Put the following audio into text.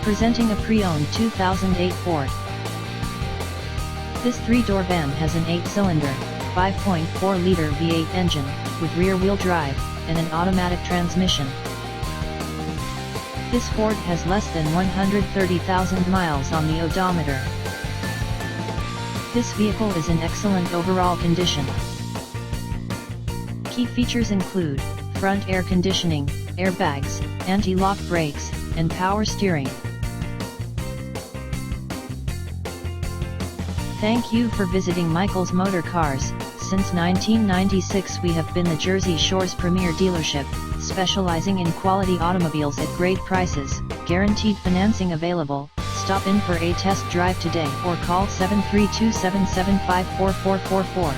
Presenting a pre-owned 2008 Ford. This 3-door van has an 8-cylinder, 5.4-liter V8 engine, with rear-wheel drive, and an automatic transmission. This Ford has less than 130,000 miles on the odometer. This vehicle is in excellent overall condition. Key features include front air conditioning, airbags, anti-lock brakes, and power steering. Thank you for visiting Michael's Motorcars. Since 1996 we have been the Jersey Shore's premier dealership, specializing in quality automobiles at great prices, guaranteed financing available. Stop in for a test drive today or call 732-775-4444.